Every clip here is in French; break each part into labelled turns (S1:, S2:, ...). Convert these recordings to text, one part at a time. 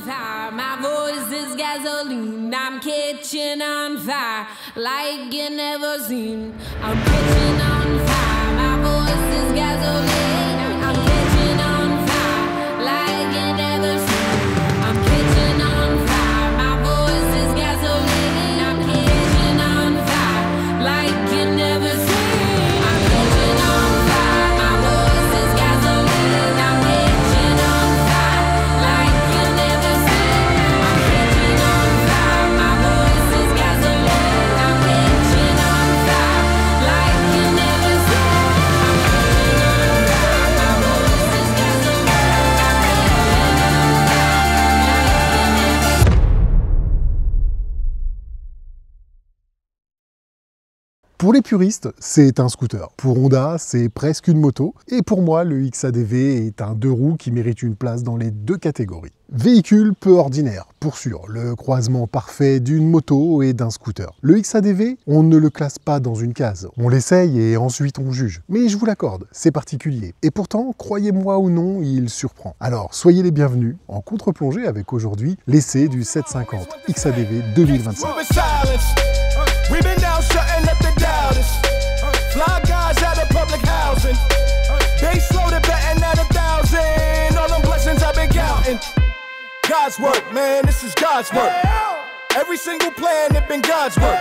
S1: fire. My voice is gasoline. I'm catching on fire like you never seen. I'm catching on fire. My voice is gasoline. I'm catching on fire like you never seen. I'm catching on fire. My voice is gasoline. I'm catching on fire like you never seen. I'm catching on fire. My voice is gasoline. I'm catching on fire like you never seen. I'm catching on fire. My voice is gasoline. I'm catching on fire like you never seen. I'm catching on fire. My voice is gasoline. I'm catching on fire like you never seen.
S2: Pour les puristes, c'est un scooter. Pour Honda, c'est presque une moto. Et pour moi, le XADV est un deux roues qui mérite une place dans les deux catégories. Véhicule peu ordinaire, pour sûr, le croisement parfait d'une moto et d'un scooter. Le XADV, on ne le classe pas dans une case. On l'essaye et ensuite on juge. Mais je vous l'accorde, c'est particulier. Et pourtant, croyez-moi ou non, il surprend. Alors, soyez les bienvenus en contre-plongée avec aujourd'hui l'essai du 750 XADV 2025.
S3: We've been down shutting up the doubters. Fly guys out of public housing. Base loaded betting at 1,000. All them blessings I've been counting. God's work, man, this is God's work. Every single plan, it been God's work.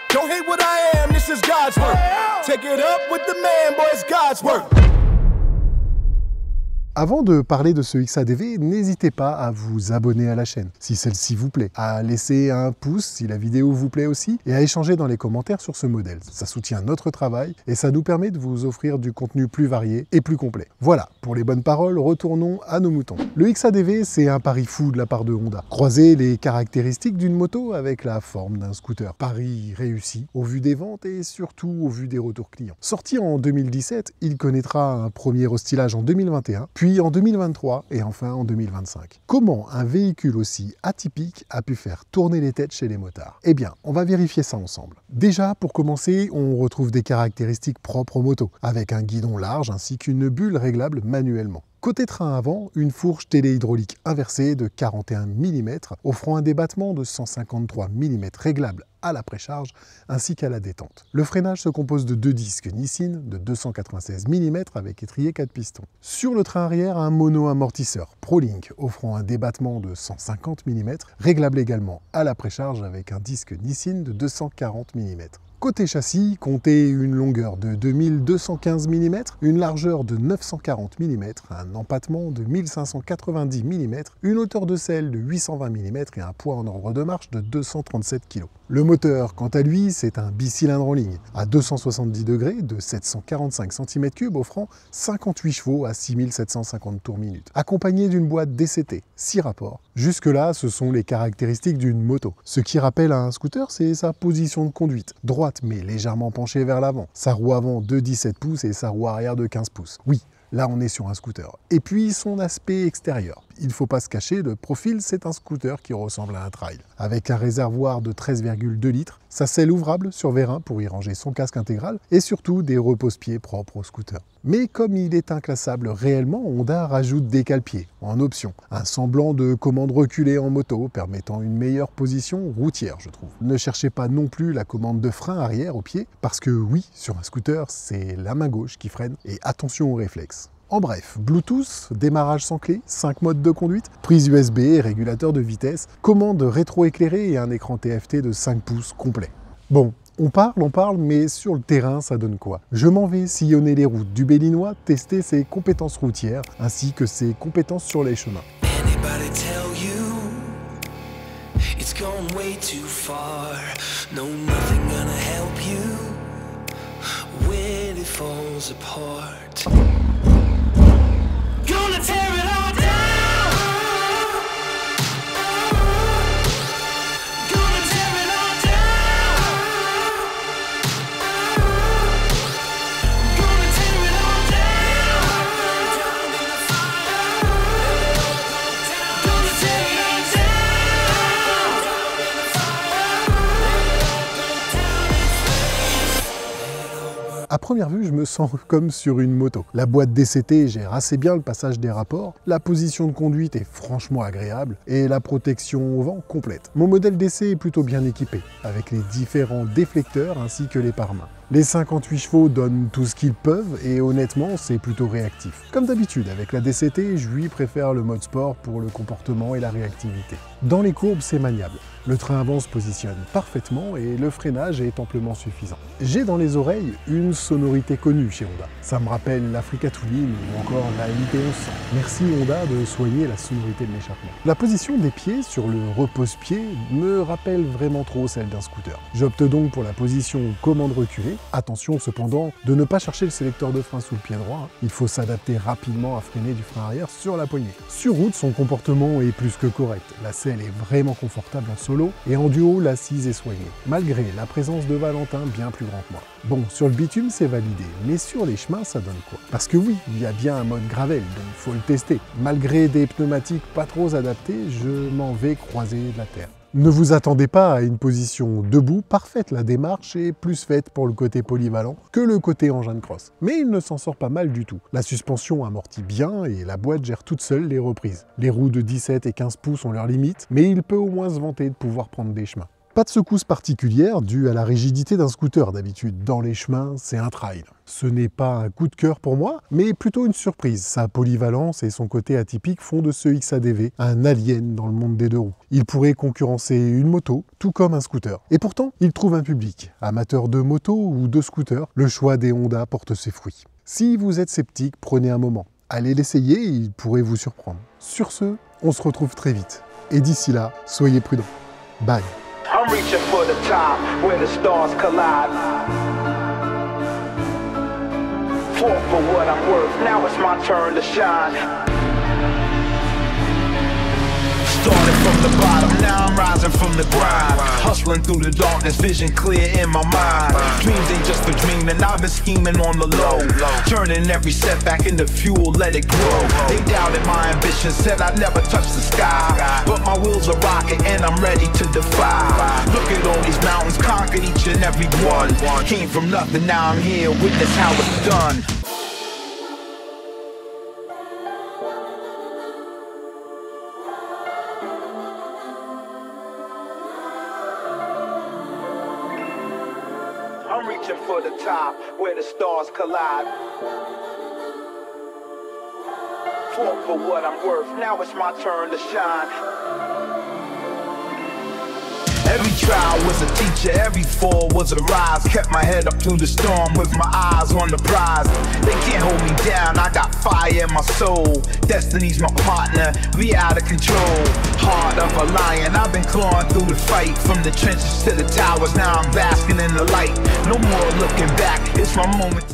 S3: Don't hate what I am, this is God's work. Take it up with the man, boy, it's God's work.
S2: Avant de parler de ce XADV, n'hésitez pas à vous abonner à la chaîne, si celle-ci vous plaît, à laisser un pouce si la vidéo vous plaît aussi, et à échanger dans les commentaires sur ce modèle. Ça soutient notre travail et ça nous permet de vous offrir du contenu plus varié et plus complet. Voilà, pour les bonnes paroles, retournons à nos moutons. Le XADV, c'est un pari fou de la part de Honda. Croiser les caractéristiques d'une moto avec la forme d'un scooter. Pari réussi, au vu des ventes et surtout au vu des retours clients. Sorti en 2017, il connaîtra un premier hostillage en 2021, puis en 2023 et enfin en 2025. Comment un véhicule aussi atypique a pu faire tourner les têtes chez les motards? Eh bien, on va vérifier ça ensemble. Déjà, pour commencer, on retrouve des caractéristiques propres aux motos, avec un guidon large ainsi qu'une bulle réglable manuellement. Côté train avant, une fourche téléhydraulique inversée de 41 mm, offrant un débattement de 153 mm réglable à la précharge ainsi qu'à la détente. Le freinage se compose de deux disques Nissin de 296 mm avec étrier 4 pistons. Sur le train arrière, un mono-amortisseur ProLink offrant un débattement de 150 mm, réglable également à la précharge avec un disque Nissin de 240 mm. Côté châssis, comptez une longueur de 2215 mm, une largeur de 940 mm, un empattement de 1590 mm, une hauteur de selle de 820 mm et un poids en ordre de marche de 237 kg. Le moteur, quant à lui, c'est un bicylindre en ligne, à 270 degrés de 745 cm3, offrant 58 chevaux à 6750 tours minute, accompagné d'une boîte DCT, 6 rapports. Jusque-là, ce sont les caractéristiques d'une moto. Ce qui rappelle à un scooter, c'est sa position de conduite, droite mais légèrement penchée vers l'avant, sa roue avant de 17 pouces et sa roue arrière de 15 pouces. Oui, là on est sur un scooter. Et puis son aspect extérieur. Il ne faut pas se cacher, de profil, c'est un scooter qui ressemble à un trail. Avec un réservoir de 13,2 litres, sa selle ouvrable sur vérin pour y ranger son casque intégral et surtout des repose-pieds propres au scooter. Mais comme il est inclassable réellement, Honda rajoute des cale-pieds en option. Un semblant de commande reculée en moto permettant une meilleure position routière, je trouve. Ne cherchez pas non plus la commande de frein arrière au pied parce que oui, sur un scooter, c'est la main gauche qui freine et attention aux réflexes. En bref, Bluetooth, démarrage sans clé, 5 modes de conduite, prise USB, régulateur de vitesse, commande rétro-éclairée et un écran TFT de 5 pouces complet. Bon, on parle, mais sur le terrain, ça donne quoi? Je m'en vais sillonner les routes du Bellinois, tester ses compétences routières ainsi que ses compétences sur les chemins.
S3: Gonna tear it all down. Gonna tear it all down. Gonna tear it all down. Down in the fire. Gonna tear it all down. Down in the fire.
S2: À première vue, je me sens comme sur une moto. La boîte DCT gère assez bien le passage des rapports, la position de conduite est franchement agréable et la protection au vent complète. Mon modèle DC est plutôt bien équipé, avec les différents déflecteurs ainsi que les pare-mains. Les 58 chevaux donnent tout ce qu'ils peuvent et honnêtement, c'est plutôt réactif. Comme d'habitude, avec la DCT, je lui préfère le mode sport pour le comportement et la réactivité. Dans les courbes, c'est maniable. Le train avant se positionne parfaitement et le freinage est amplement suffisant. J'ai dans les oreilles une sonorité connue chez Honda. Ça me rappelle l'Africa Twin ou encore la MT-1100. Merci Honda de soigner la sonorité de l'échappement. La position des pieds sur le repose-pied me rappelle vraiment trop celle d'un scooter. J'opte donc pour la position commande reculée. Attention cependant de ne pas chercher le sélecteur de frein sous le pied droit. Il faut s'adapter rapidement à freiner du frein arrière sur la poignée. Sur route, son comportement est plus que correct. La selle est vraiment confortable en solo et en duo, l'assise est soignée, malgré la présence de Valentin bien plus grand que moi. Bon, sur le bitume, c'est validé, mais sur les chemins, ça donne quoi? Parce que oui, il y a bien un mode gravel, donc faut le tester. Malgré des pneumatiques pas trop adaptés, je m'en vais croiser de la terre. Ne vous attendez pas à une position debout parfaite, la démarche est plus faite pour le côté polyvalent que le côté engin de cross. Mais il ne s'en sort pas mal du tout. La suspension amortit bien et la boîte gère toute seule les reprises. Les roues de 17 et 15 pouces ont leurs limites, mais il peut au moins se vanter de pouvoir prendre des chemins. Pas de secousse particulière due à la rigidité d'un scooter d'habitude. Dans les chemins, c'est un trail. Ce n'est pas un coup de cœur pour moi, mais plutôt une surprise. Sa polyvalence et son côté atypique font de ce XADV un alien dans le monde des deux roues. Il pourrait concurrencer une moto, tout comme un scooter. Et pourtant, il trouve un public. Amateur de moto ou de scooter, le choix des Honda porte ses fruits. Si vous êtes sceptique, prenez un moment. Allez l'essayer, il pourrait vous surprendre. Sur ce, on se retrouve très vite. Et d'ici là, soyez prudents. Bye.
S3: I'm reaching for the top where the stars collide. Fought for what I'm worth, now it's my turn to shine. Started from the bottom, now I'm rising from the grind. Hustling through the darkness, vision clear in my mind. Dreams ain't just for dreaming, I've been scheming on the low. Turning every setback into fuel, let it grow. They doubted my ambition, said I'd never touch the sky. But my wheels are rocking and I'm ready to defy. Look at all these mountains, conquered each and every one. Came from nothing, now I'm here, witness how it's done. I'm reaching for the top where the stars collide. Fought for what I'm worth, now it's my turn to shine. Every trial was a teacher, every fall was a rise. Kept my head up through the storm with my eyes on the prize. They can't hold me down, I got fire in my soul. Destiny's my partner, we out of control. Heart of a lion, I've been clawing through the fight. From the trenches to the towers, now I'm basking in the light. No more looking back, it's my moment.